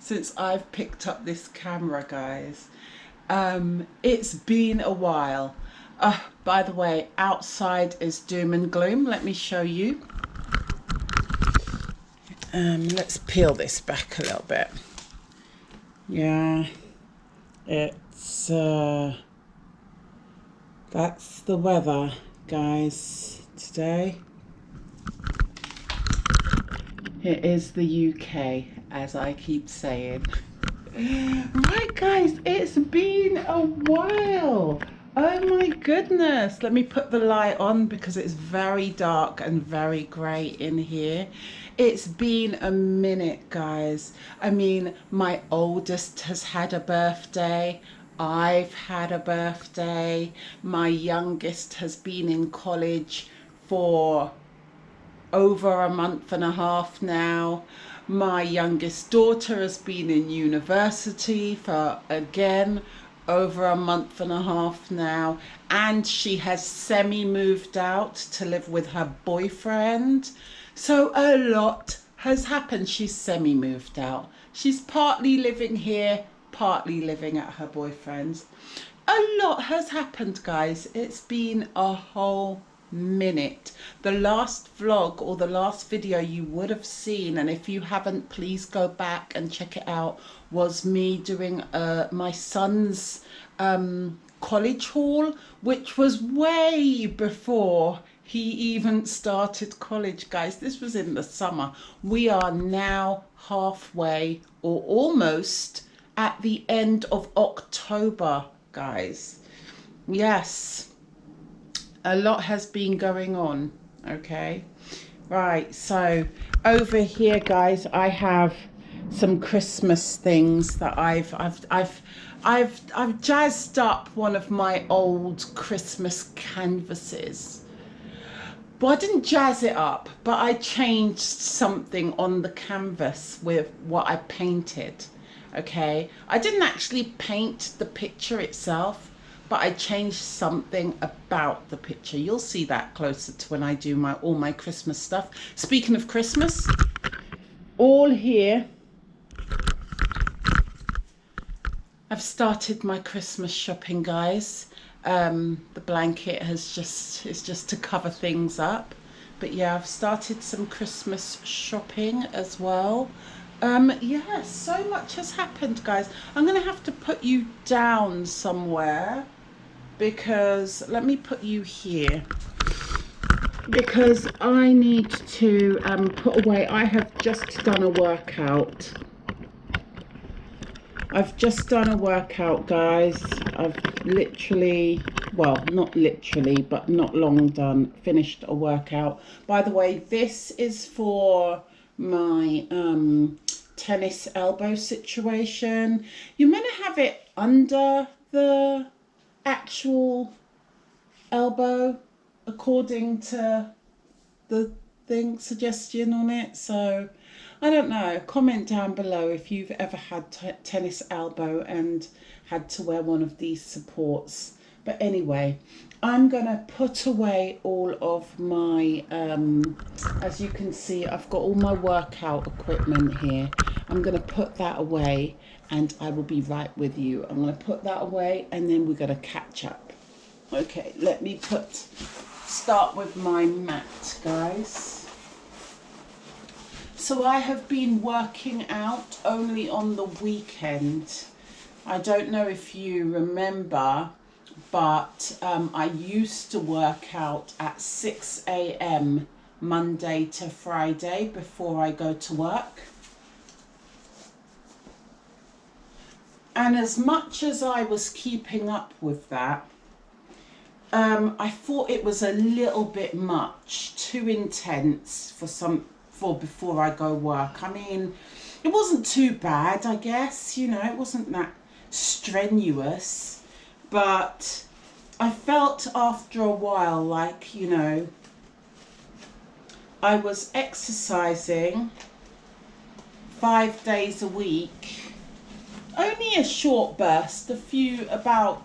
since I've picked up this camera, guys. It's been a while. By the way, outside is doom and gloom. Let me show you. Let's peel this back a little bit. Yeah, it's that's the weather, guys, today. It is the UK, as I keep saying. Right, guys, it's been a while. Oh my goodness. Let me put the light on because it's very dark and very grey in here. It's been a minute, guys. I mean, my oldest has had a birthday. I've had a birthday. My youngest has been in college for over a month and a half now. My youngest daughter has been in university for, again, over a month and a half now, and she has semi-moved out to live with her boyfriend. So a lot has happened. She's semi-moved out. She's partly living here, partly living at her boyfriend's. A lot has happened, guys. It's been a whole minute. The last vlog or the last video you would have seen, and if you haven't, please go back and check it out, was me doing my son's college haul, which was way before he even started college, guys. This was in the summer. We are now halfway or almost at the end of October, guys. Yes, a lot has been going on. Okay, right, so over here, guys, I have some Christmas things that I've jazzed up one of my old Christmas canvases. Well, I didn't jazz it up, but I changed something on the canvas with what I painted. Okay, I didn't actually paint the picture itself, but I changed something about the picture. You'll see that closer to when I do all my Christmas stuff. Speaking of Christmas, all here, I've started my Christmas shopping, guys. The blanket is just to cover things up, but yeah, I've started some Christmas shopping as well. Yeah, so much has happened, guys. I'm gonna have to put you down somewhere, because let me put you here, because I need to put away. I have just done a workout. I've just done a workout, guys. I've literally, well, not literally, but not long finished a workout. By the way, this is for my tennis elbow situation. You're meant to have it under the actual elbow according to the suggestion on it. So I don't know, comment down below if you've ever had tennis elbow and had to wear one of these supports. But anyway, I'm gonna put away all of my as you can see, I've got all my workout equipment here. I'm gonna put that away and I will be right with you. I'm gonna put that away and then we're gonna catch up. Okay, let me start with my mat, guys. So I have been working out only on the weekend. I don't know if you remember, but I used to work out at 6 a.m. Monday to Friday before I go to work. And as much as I was keeping up with that, I thought it was a little bit much, too intense for before I go work. I mean, it wasn't too bad, I guess, you know, it wasn't that strenuous, but I felt after a while like, you know, I was exercising 5 days a week, only a short burst, about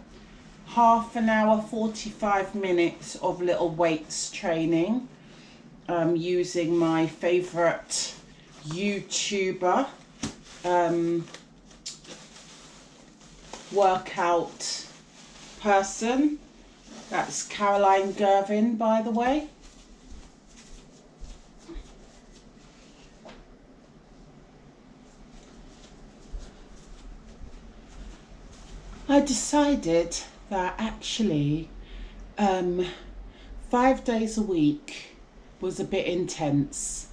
half an hour, 45 minutes of little weights training, using my favorite YouTuber workout person. That's Caroline Gervin, by the way. I decided that actually 5 days a week was a bit intense,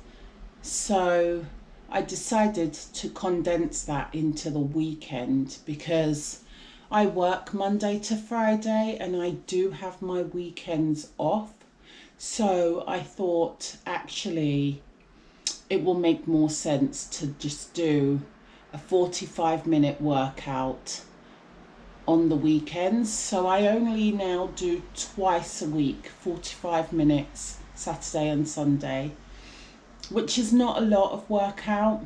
so I decided to condense that into the weekend, because I work Monday to Friday and I do have my weekends off. So I thought actually it will make more sense to just do a 45-minute workout on the weekends. So I only now do twice a week, 45 minutes, Saturday and Sunday, which is not a lot of workout,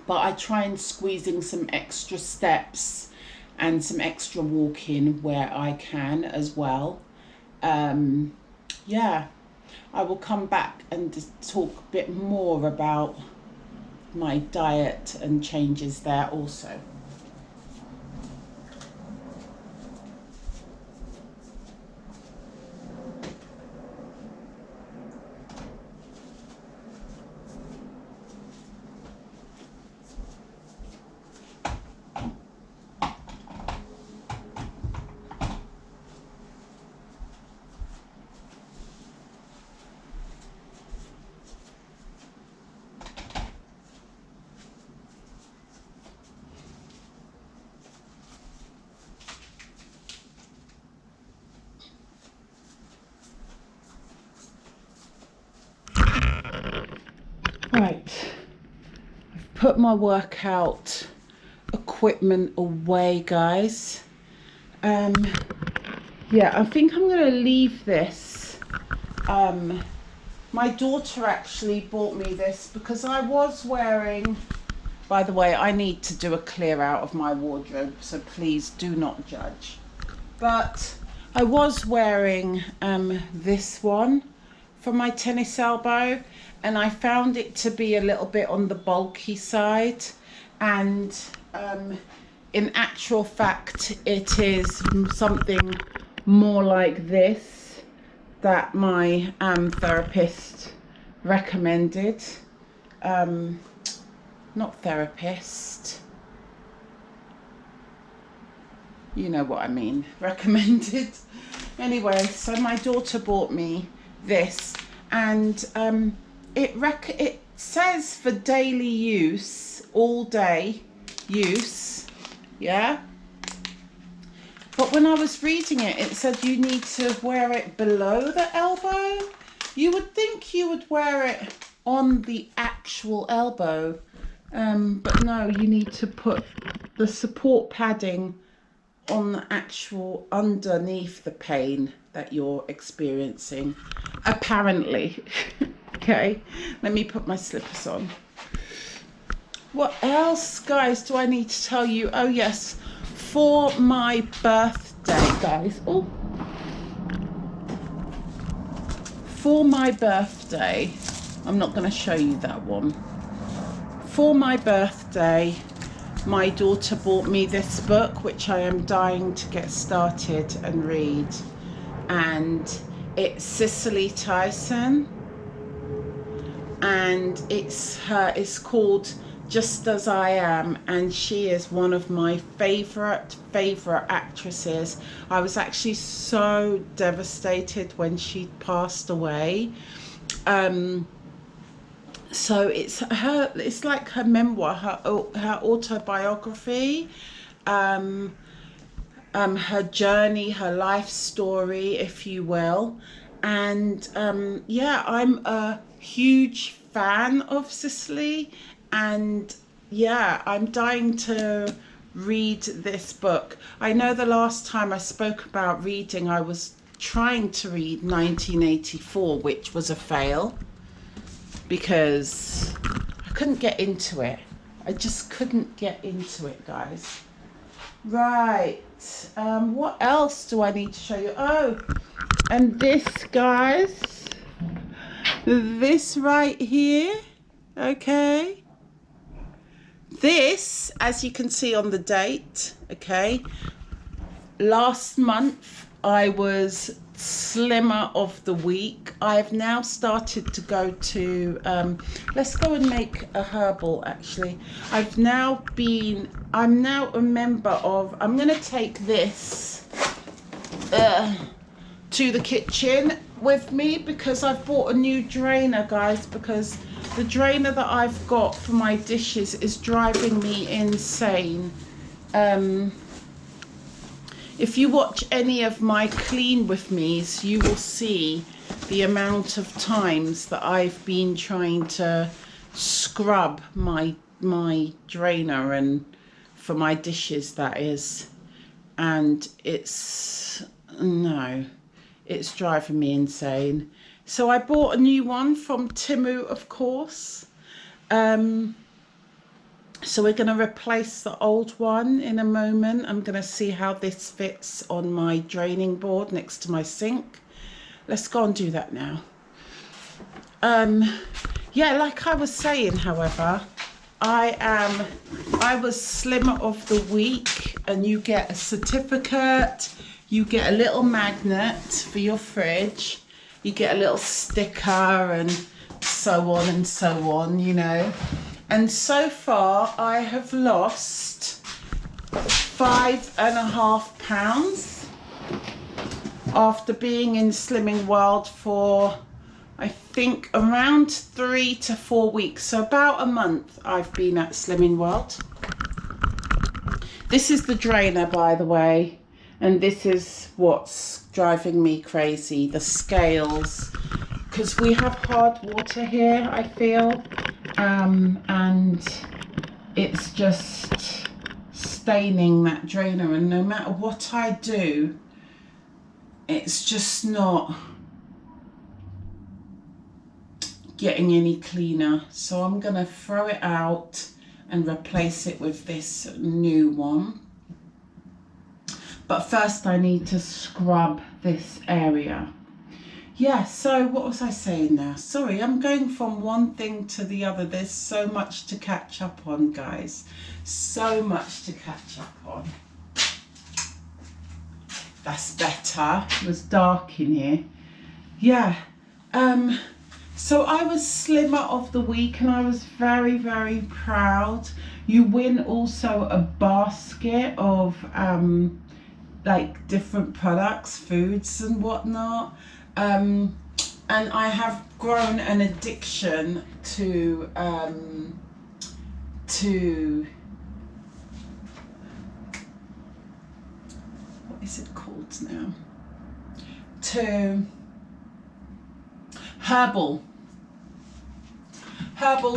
but I try and squeeze in some extra steps and some extra walking where I can as well. Yeah, I will come back and talk a bit more about my diet and changes there also. Right, I've put my workout equipment away, guys. Yeah, I think I'm going to leave this. My daughter actually bought me this because I was wearing, by the way, I need to do a clear out of my wardrobe, so please do not judge. But I was wearing this one for my tennis elbow, and I found it to be a little bit on the bulky side, and in actual fact it is something more like this that my therapist recommended. Not therapist, you know what I mean, recommended. Anyway, so my daughter bought me this, and it says for daily use, all day use, yeah, but when I was reading it, it said you need to wear it below the elbow. You would think you would wear it on the actual elbow, but no, you need to put the support padding on the actual underneath the pain that you're experiencing, apparently. Okay, let me put my slippers on. What else, guys, do I need to tell you? Oh yes, for my birthday, guys. Oh, for my birthday, I'm not going to show you that one. For my birthday, my daughter bought me this book, which I am dying to get started and read, and it's Cicely Tyson, and it's called Just As I Am, and she is one of my favorite actresses. I was actually so devastated when she passed away. So it's like her memoir, her autobiography, her journey, her life story, if you will. And yeah, I'm a huge fan of Cicely, and yeah, I'm dying to read this book. I know the last time I spoke about reading, I was trying to read 1984, which was a fail because I couldn't get into it. I just couldn't get into it, guys. Right, what else do I need to show you? Oh, and this, guys, this right here, okay, This, as you can see on the date, okay, last month I was slimmer of the week. I've now started to go to, let's go and make a herbal actually. I'm now a member of, I'm going to take this to the kitchen with me because I've bought a new drainer, guys, because the drainer that I've got for my dishes is driving me insane. If you watch any of my clean with me's, you will see the amount of times that I've been trying to scrub my drainer, and for my dishes that is, and it's driving me insane. So I bought a new one from Timu, of course. So we're going to replace the old one in a moment. I'm going to see how this fits on my draining board next to my sink. Let's go and do that now. Yeah, like I was saying, however, I was slimmer of the week, and you get a certificate, you get a little magnet for your fridge, you get a little sticker and so on and so on, you know. And so far I have lost 5.5 pounds after being in Slimming World for, I think, around 3 to 4 weeks. So about a month I've been at Slimming World. This is the drainer, by the way, and this is what's driving me crazy, the scales, because we have hard water here, I feel. And it's just staining that drainer, and no matter what I do, it's just not getting any cleaner. So I'm gonna throw it out and replace it with this new one. But first I need to scrub this area. Yeah, so what was I saying now? Sorry, I'm going from one thing to the other. There's so much to catch up on, guys. So much to catch up on. That's better. It was dark in here. Yeah. So I was slimmer of the week, and I was very, very proud. You win also a basket of like different products, foods and whatnot. And I have grown an addiction to what is it called now? To herbal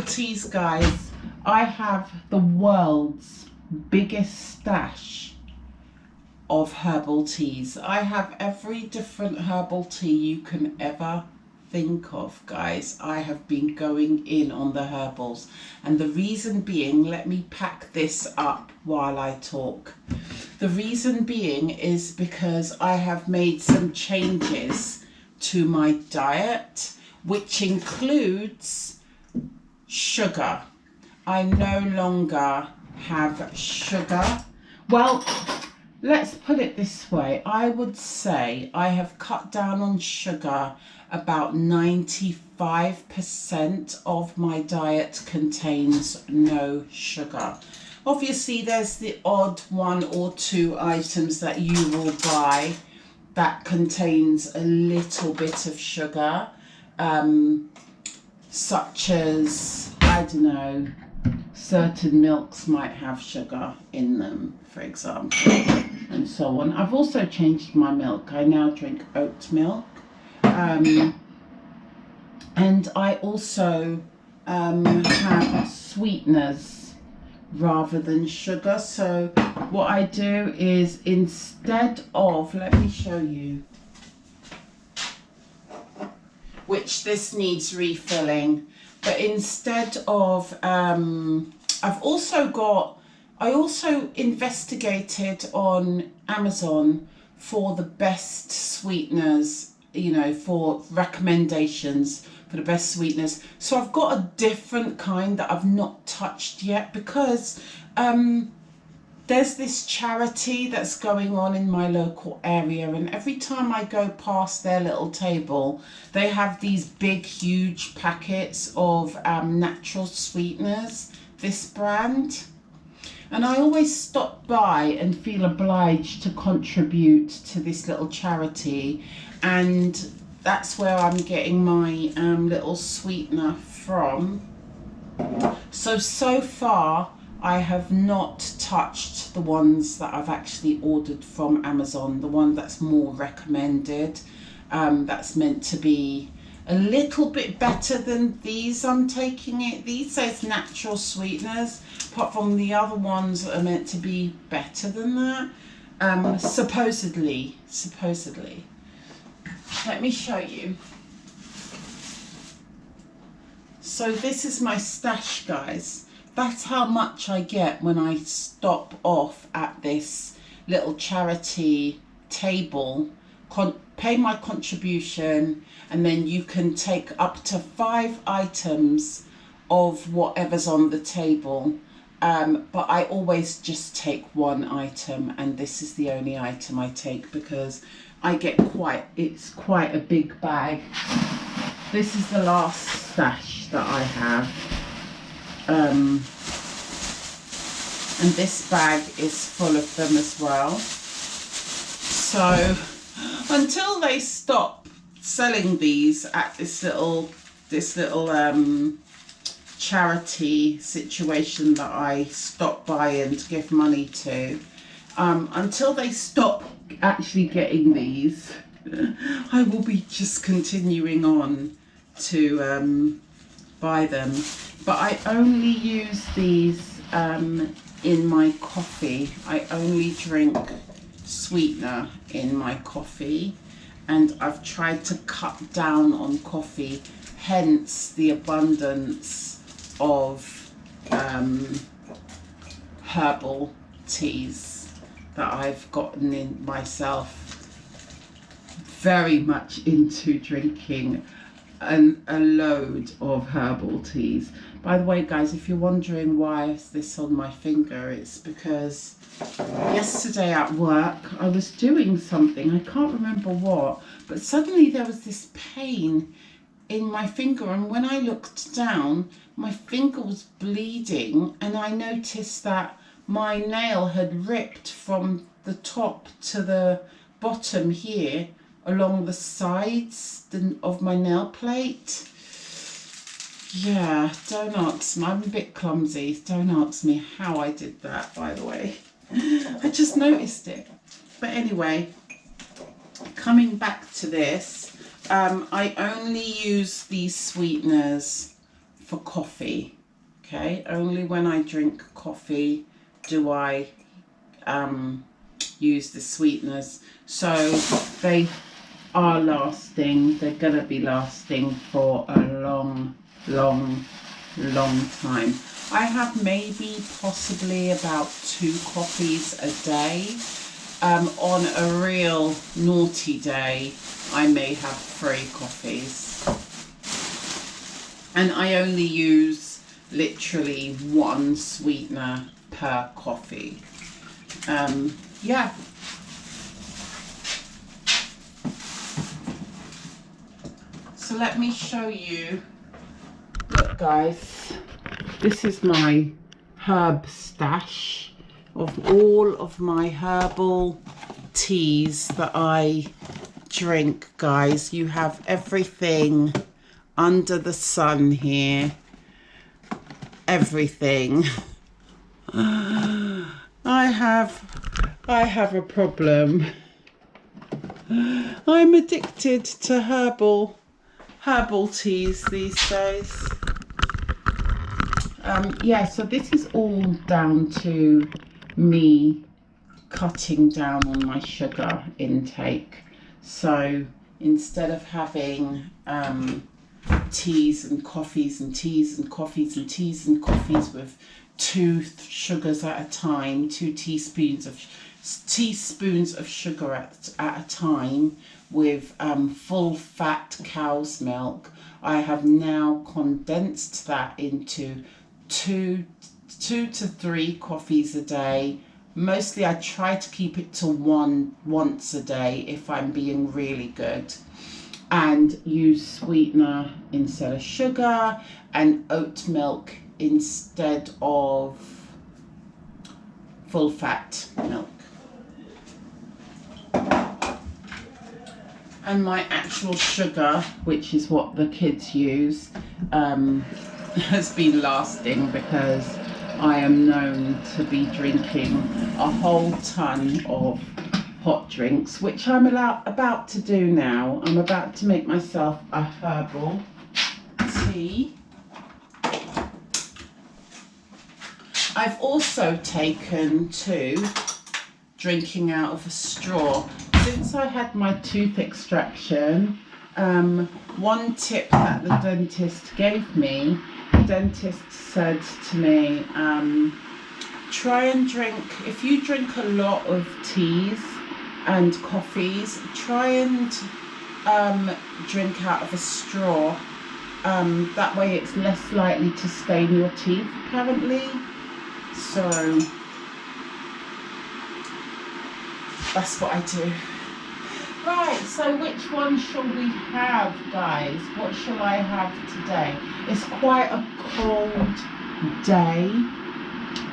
teas, guys. I have the world's biggest stash of herbal teas. I have every different herbal tea you can ever think of, guys. I have been going in on the herbals, and the reason being, let me pack this up while I talk. The reason being is because I have made some changes to my diet, which includes sugar. I no longer have sugar. Well, let's put it this way. I would say I have cut down on sugar. About 95% of my diet contains no sugar. Obviously, there's the odd 1 or 2 items that you will buy that contains a little bit of sugar, such as, I don't know, certain milks might have sugar in them, for example, and so on. I've also changed my milk. I now drink oat milk. And I also have sweeteners rather than sugar. So what I do is, instead of, let me show you, which this needs refilling, but instead of, I also investigated on Amazon for the best sweeteners, you know, for recommendations for the best sweeteners. So I've got a different kind that I've not touched yet because there's this charity that's going on in my local area, and every time I go past their little table, they have these big, huge packets of natural sweeteners, this brand. And I always stop by and feel obliged to contribute to this little charity, and that's where I'm getting my little sweetener from. So far I have not touched the ones that I've actually ordered from Amazon, the one that's more recommended, that's meant to be a little bit better than these I'm taking it. These says natural sweeteners, apart from the other ones that are meant to be better than that. Supposedly. Let me show you. So this is my stash, guys. That's how much I get when I stop off at this little charity table, pay my contribution, and then you can take up to 5 items of whatever's on the table. But I always just take 1 item, and this is the only item I take because I get it's quite a big bag. This is the last stash that I have. And this bag is full of them as well. So until they stop selling these at this little charity situation that I stop by and give money to, until they stop actually getting these, I will be just continuing on to buy them. But I only use these in my coffee. I only drink sweetener in my coffee, and I've tried to cut down on coffee, hence the abundance of herbal teas that I've gotten in myself. Very much into drinking a load of herbal teas. By the way, guys, if you're wondering why is this on my finger, it's because yesterday at work I was doing something, I can't remember what, but suddenly there was this pain in my finger, and when I looked down, my finger was bleeding, and I noticed that my nail had ripped from the top to the bottom here along the sides of my nail plate. Yeah, don't ask me, I'm a bit clumsy. Don't ask me how I did that, by the way. I just noticed it. But anyway, coming back to this, I only use these sweeteners for coffee, okay? Only when I drink coffee do I use the sweeteners. So they are lasting, they're gonna be lasting for a long time. I have maybe possibly about 2 coffees a day. On a real naughty day, I may have 3 coffees. And I only use literally 1 sweetener per coffee. Yeah. So let me show you. Look, guys, this is my herb stash of all of my herbal teas that I drink, guys. You have everything under the sun here. Everything. I have a problem. I'm addicted to herbal teas these days. Yeah, so this is all down to me cutting down on my sugar intake. So instead of having teas and coffees and teas and coffees and teas and coffees with 2 sugars at a time, 2 teaspoons of teaspoons of sugar at a time with full fat cow's milk. I have now condensed that into two to three coffees a day. Mostly I try to keep it to one once a day if I'm being really good, and use sweetener instead of sugar and oat milk instead of full fat milk. And my actual sugar, which is what the kids use, has been lasting because I am known to be drinking a whole ton of hot drinks, which I'm about to do now. I'm about to make myself a herbal tea. I've also taken to drinking out of a straw. Since I had my tooth extraction, one tip that the dentist gave me, the dentist said to me, try and drink, if you drink a lot of teas and coffees, try and drink out of a straw. That way it's less likely to stain your teeth, apparently. So that's what I do. Right, so which one shall we have, guys? What shall I have today? It's quite a cold day,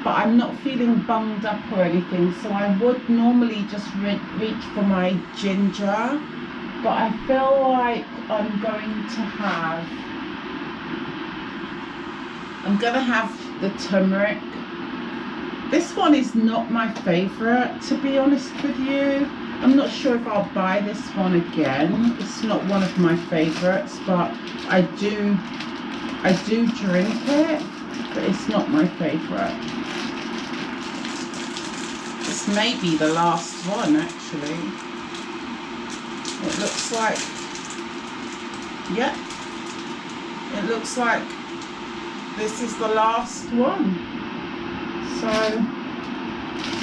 but I'm not feeling bunged up or anything, so I would normally just reach for my ginger, but I feel like I'm going to have the turmeric. This one is not my favourite, to be honest with you. I'm not sure if I'll buy this one again. It's not one of my favourites, but I do drink it, but it's not my favourite. This may be the last one, actually. It looks like, yeah, it looks like this is the last one. So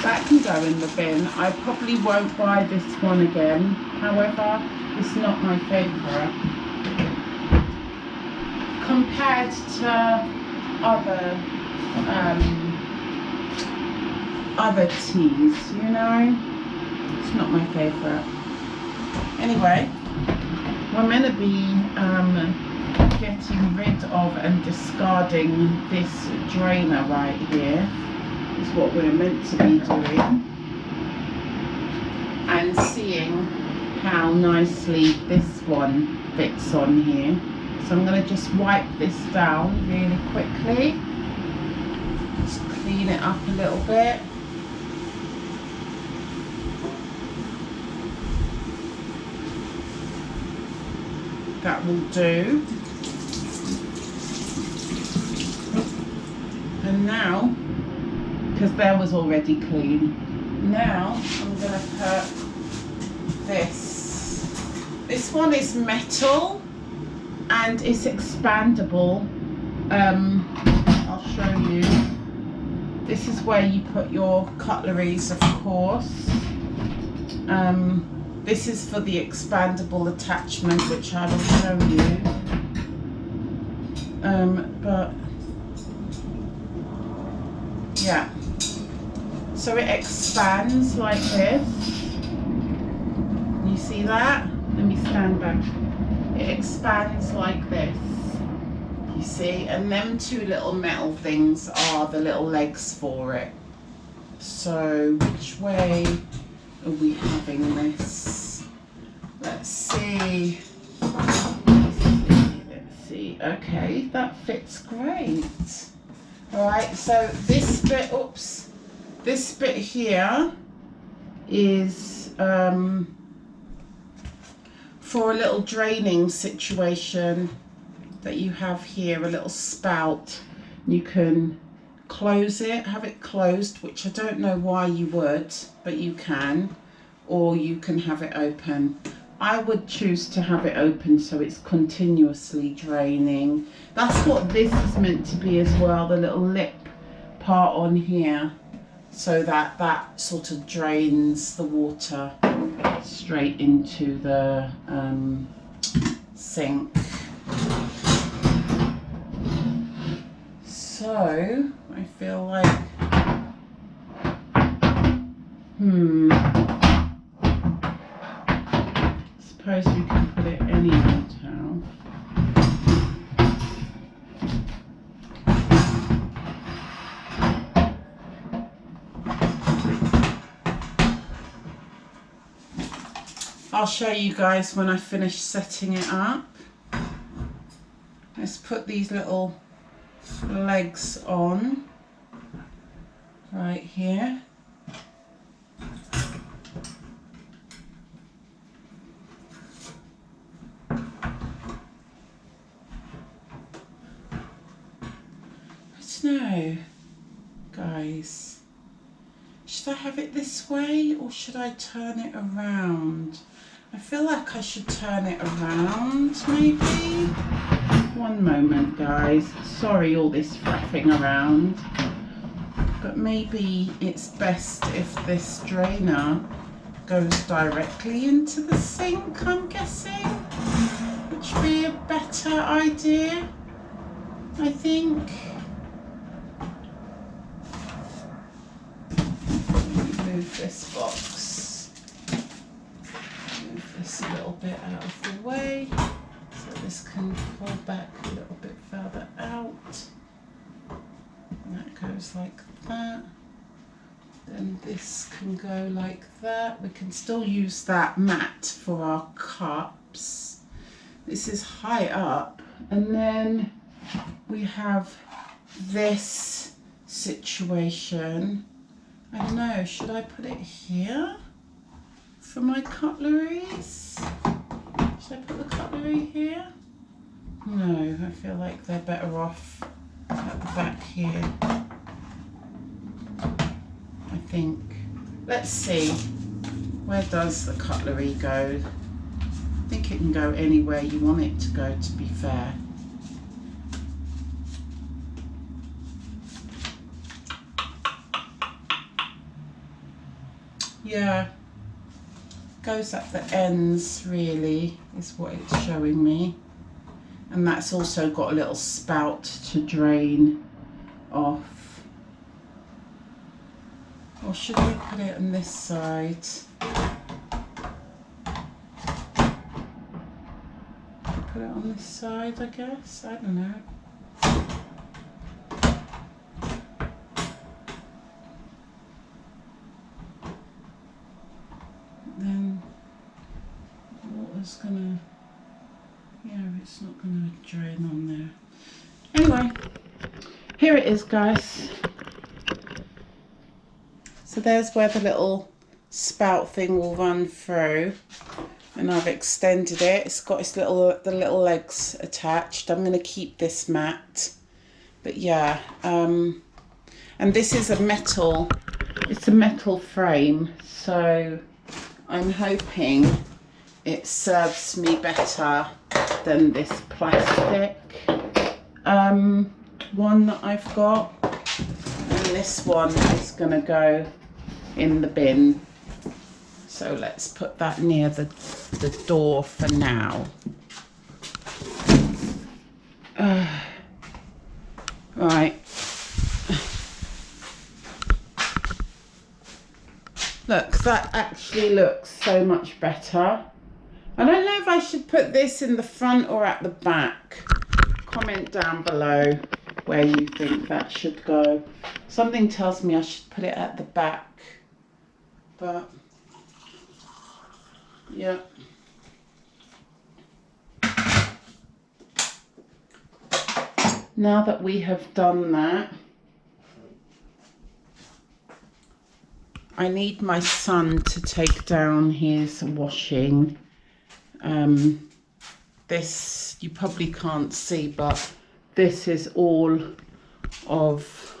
that can go in the bin. I probably won't buy this one again. However, it's not my favourite compared to other teas, you know. It's not my favourite. Anyway, we're meant to be getting rid of and discarding this drainer right here. Is what we're meant to be doing, and seeing how nicely this one fits on here. So I'm going to just wipe this down really quickly, just clean it up a little bit. That will do. And now, because that was already clean, now I'm going to put this. This one is metal and it's expandable. I'll show you. This is where you put your cutleries, of course. This is for the expandable attachment, which I will show you. But yeah, so it expands like this. You see that? Let me stand back. It expands like this, you see, and them two little metal things are the little legs for it. So which way are we having this? Let's see. Let's see. Okay, that fits great. All right, so this bit, oops, this bit here is for a little draining situation that you have here, a little spout. You can close it, have it closed, which I don't know why you would, but you can, or you can have it open. I would choose to have it open so it's continuously draining. That's what this is meant to be as well, the little lip part on here. so that that sort of drains the water straight into the sink. So I feel like suppose we can put it any old towel. I'll show you guys when I finish setting it up. Let's put these little legs on right here. No, guys, should I have it this way or should I turn it around? I feel like I should turn it around, maybe. One moment, guys. Sorry, all this flapping around, but maybe it's best if this drainer goes directly into the sink, I'm guessing, which would be a better idea, I think. Move this box, move this a little bit out of the way so this can pull back a little bit further out. And that goes like that. Then this can go like that. We can still use that mat for our cups. This is high up, and then we have this situation. I don't know, should I put it here for my cutleries? Should I put the cutlery here? No, I feel like they're better off at the back here, I think. Let's see, where does the cutlery go? I think it can go anywhere you want it to go, to be fair. Yeah, goes at the ends really, is what it's showing me. And that's also got a little spout to drain off. Or should we put it on this side? Put it on this side, I guess, I don't know. Then water's gonna, yeah, it's not gonna drain on there. Anyway, here it is, guys. So there's where the little spout thing will run through, and I've extended it. It's got its little, the little legs attached. I'm gonna keep this mat, but yeah, and this is a metal, it's a metal frame, so I'm hoping it serves me better than this plastic one that I've got. And this one is going to go in the bin. So let's put that near the door for now. Right. Look, that actually looks so much better. I don't know if I should put this in the front or at the back. Comment down below where you think that should go. Something tells me I should put it at the back, but yeah. Now that we have done that, I need my son to take down his washing. This you probably can't see, but this is all of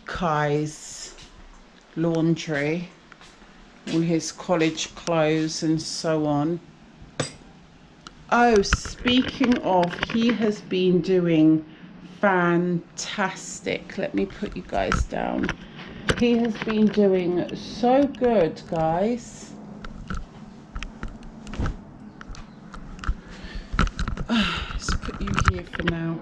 Kai's laundry, all his college clothes and so on. Oh, speaking of, he has been doing fantastic. Let me put you guys down. He has been doing so good, guys. Let's put you here for now.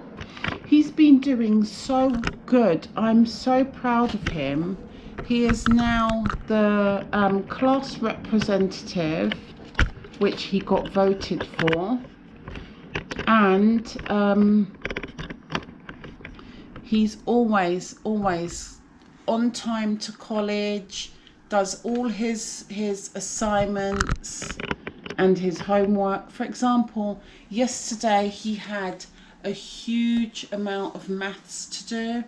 He's been doing so good. I'm so proud of him. He is now the class representative, which he got voted for. And he's always on time to college, does all his assignments and his homework. For example, yesterday he had a huge amount of maths to do,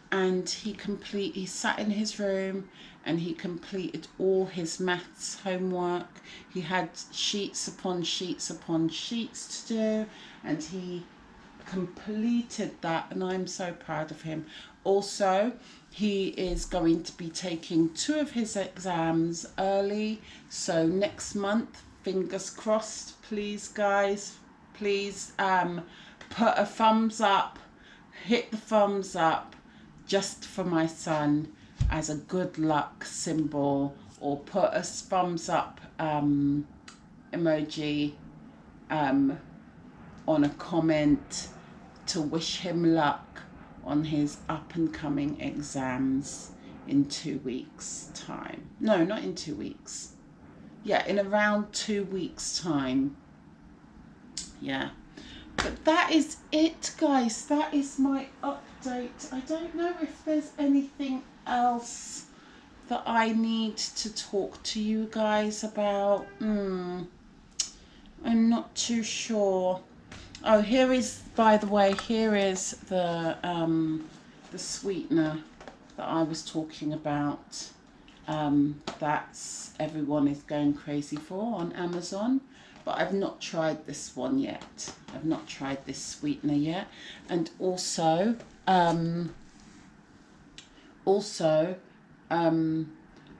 and he sat in his room and he completed all his maths homework. He had sheets upon sheets upon sheets to do, and he completed that, and I'm so proud of him. Also, he is going to be taking 2 of his exams early, so next month, fingers crossed. Please guys, please put a thumbs up, hit the thumbs up just for my son as a good luck symbol, or put a thumbs up emoji on a comment to wish him luck on his up and coming exams in 2 weeks time. No, not in 2 weeks. Yeah, in around 2 weeks time. Yeah. But that is it, guys. That is my update. I don't know if there's anything else that I need to talk to you guys about. I'm not too sure. Oh, here is, by the way, here is the sweetener that I was talking about. That's everyone is going crazy for on Amazon, but I've not tried this one yet. I've not tried this sweetener yet. And also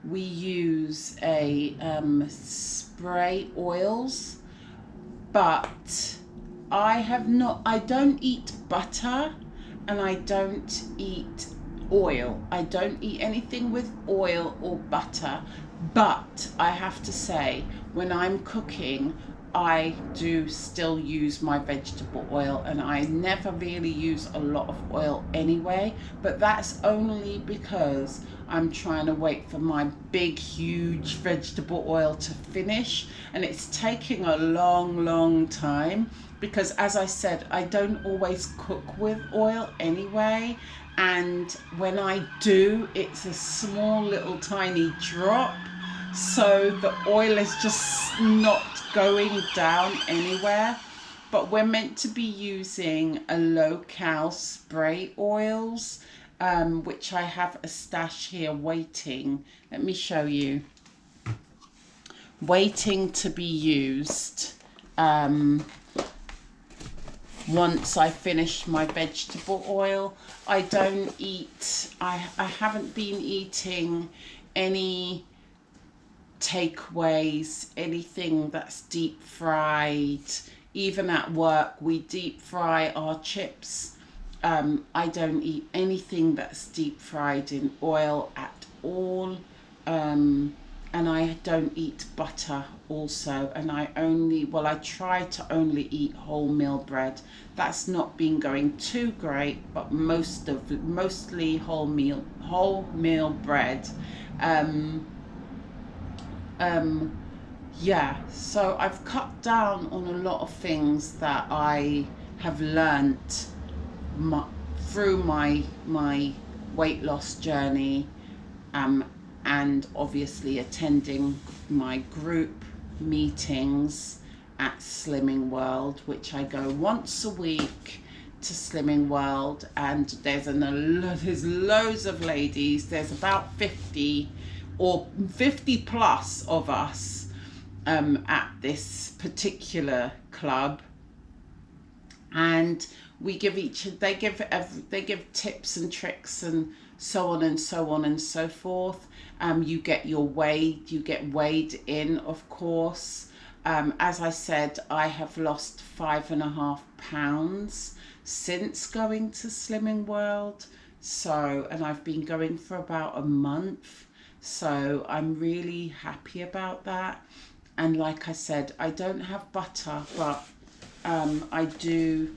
we use a spray oils, but I don't eat butter, and I don't eat oil. I don't eat anything with oil or butter, but I have to say, when I'm cooking, I do still use my vegetable oil, and I never really use a lot of oil anyway, but that's only because I'm trying to wait for my big huge vegetable oil to finish, and it's taking a long time, because as I said, I don't always cook with oil anyway, and when I do, it's a small little tiny drop, so the oil is just not going down anywhere. But we're meant to be using a low-cal spray oils, which I have a stash here waiting. Let me show you. Waiting to be used once I finish my vegetable oil. I haven't been eating any takeaways, anything that's deep fried. Even at work, we deep fry our chips. I don't eat anything that's deep fried in oil at all. And I don't eat butter also. And I try to only eat wholemeal bread. That's not been going too great, but mostly wholemeal bread. Yeah, so I've cut down on a lot of things that I have learnt through my weight loss journey, and obviously attending my group meetings at Slimming World, which I go once a week to Slimming World, and there's loads of ladies. There's about 50 or 50 plus of us at this particular club, and they give tips and tricks and so on and so on and so forth. You get weighed in, of course. As I said, I have lost 5.5 pounds since going to Slimming World. So, and I've been going for about a month. So I'm really happy about that. And like I said, I don't have butter, but I do.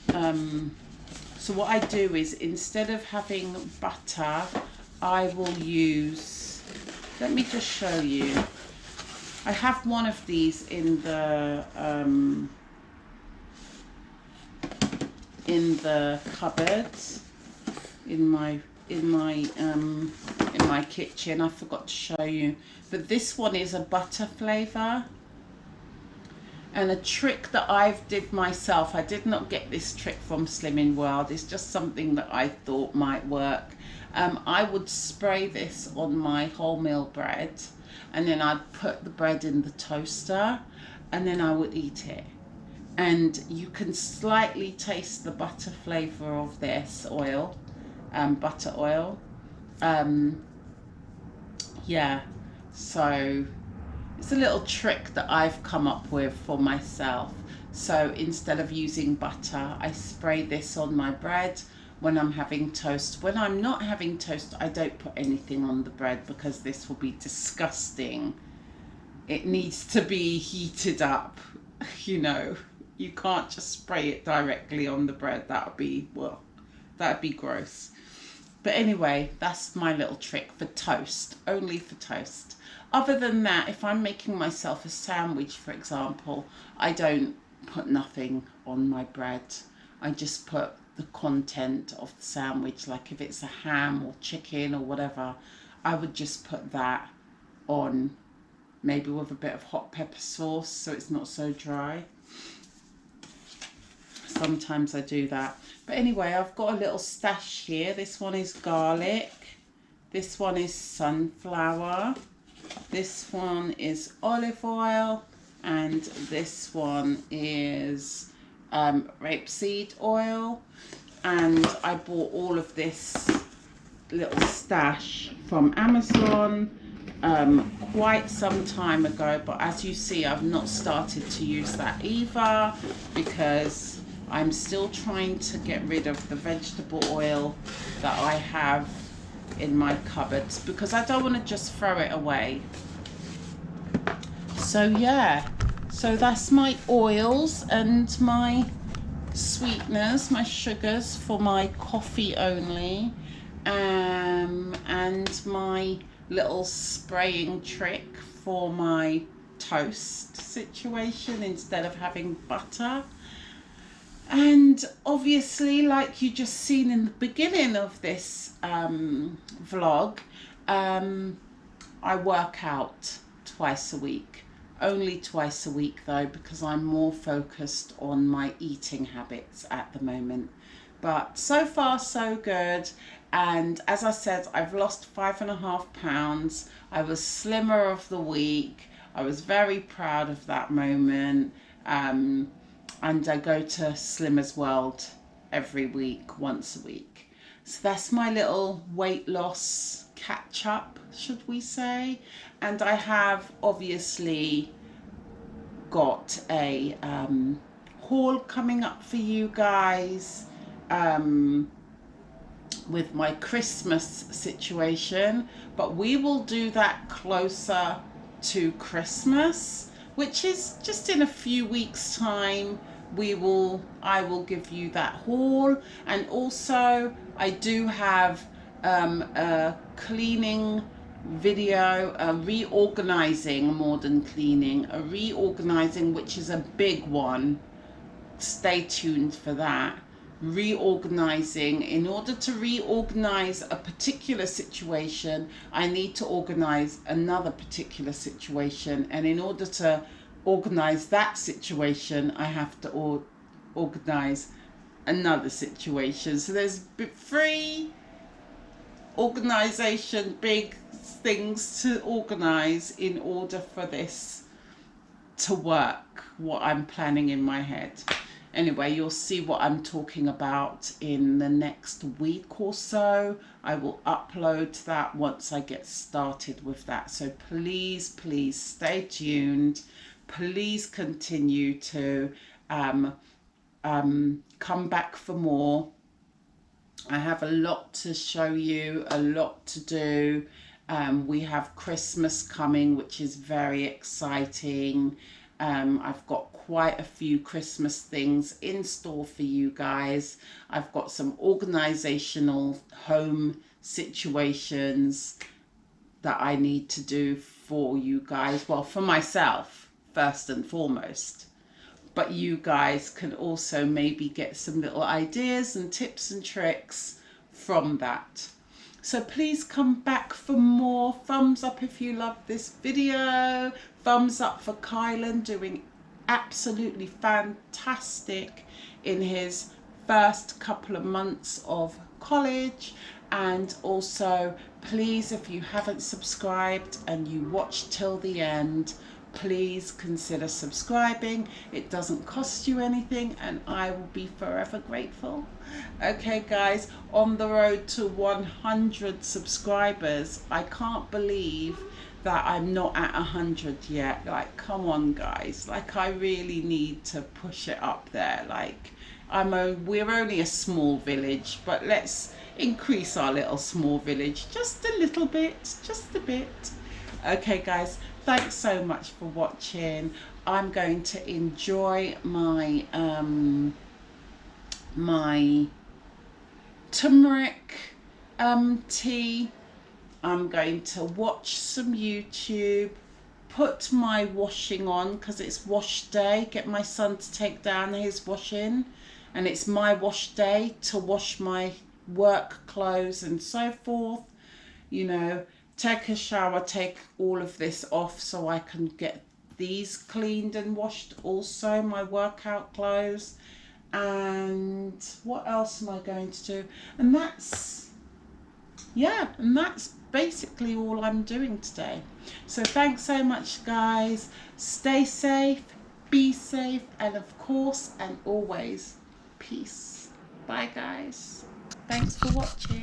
So what I do is, instead of having butter, I will use, let me just show you. I have one of these in the cupboard in my kitchen. I forgot to show you, but this one is a butter flavor. And a trick that I've did myself, I did not get this trick from Slimming World, it's just something that I thought might work. I would spray this on my wholemeal bread, and then I'd put the bread in the toaster, and then I would eat it. And you can slightly taste the butter flavor of this oil, butter oil. Yeah, so it's a little trick that I've come up with for myself. So instead of using butter, I spray this on my bread when I'm having toast. When I'm not having toast, I don't put anything on the bread because this will be disgusting. It needs to be heated up, you know. You can't just spray it directly on the bread. That would be, well, that'd be gross. But anyway, that's my little trick for toast, only for toast. Other than that, if I'm making myself a sandwich, for example, I don't put nothing on my bread. I just put the content of the sandwich, like if it's a ham or chicken or whatever, I would just put that on, maybe with a bit of hot pepper sauce so it's not so dry. Sometimes I do that. But anyway, I've got a little stash here. This one is garlic. This one is sunflower. This one is olive oil. And this one is rapeseed oil. And I bought all of this little stash from Amazon quite some time ago. But as you see, I've not started to use that either because I'm still trying to get rid of the vegetable oil that I have in my cupboards because I don't want to just throw it away. So yeah, so that's my oils and my sweeteners, my sugars for my coffee only, and my little spraying trick for my toast situation instead of having butter. And obviously, like you just seen in the beginning of this vlog, I work out twice a week. Only twice a week though, because I'm more focused on my eating habits at the moment. But so far so good. And as I said, I've lost 5.5 pounds. I was slimmer of the week. I was very proud of that moment. And I go to Slimmers World every week, once a week. So that's my little weight loss catch up, should we say. And I have obviously got a haul coming up for you guys with my Christmas situation. But we will do that closer to Christmas, which is just in a few weeks' time. I will give you that haul, and also I do have a cleaning video, reorganizing, more than cleaning, a reorganizing, which is a big one. Stay tuned for that. Reorganizing. In order to reorganize a particular situation, I need to organize another particular situation, and in order to organize that situation, I have to organize another situation. So there's 3 organization, big things to organize in order for this to work, what I'm planning in my head. Anyway, you'll see what I'm talking about in the next week or so. I will upload that once I get started with that. So please stay tuned. Please continue to come back for more I have a lot to show you, a lot to do. We have Christmas coming, which is very exciting. I've got quite a few Christmas things in store for you guys. I've got some organizational home situations that I need to do for you guys. Well, for myself, first and foremost. But you guys can also maybe get some little ideas and tips and tricks from that. So please come back for more. Thumbs up if you love this video. Thumbs up for Kylan doing absolutely fantastic in his first couple of months of college. And also, please, if you haven't subscribed and you watched till the end, please consider subscribing. It doesn't cost you anything and I will be forever grateful. Okay guys, on the road to 100 subscribers. I can't believe that I'm not at 100 yet. Like, come on guys, like I really need to push it up there. Like, we're only a small village, but let's increase our little small village just a little bit, just a bit. Okay guys, thanks so much for watching. I'm going to enjoy my my turmeric tea. I'm going to watch some YouTube, put my washing on because it's wash day. Get my son to take down his washing, and it's my wash day to wash my work clothes and so forth. You know, take a shower, take all of this off so I can get these cleaned and washed also, my workout clothes. And what else am I going to do? And that's, yeah, and that's basically all I'm doing today. So thanks so much guys. Stay safe, be safe, and of course and always peace. Bye guys. Thanks for watching.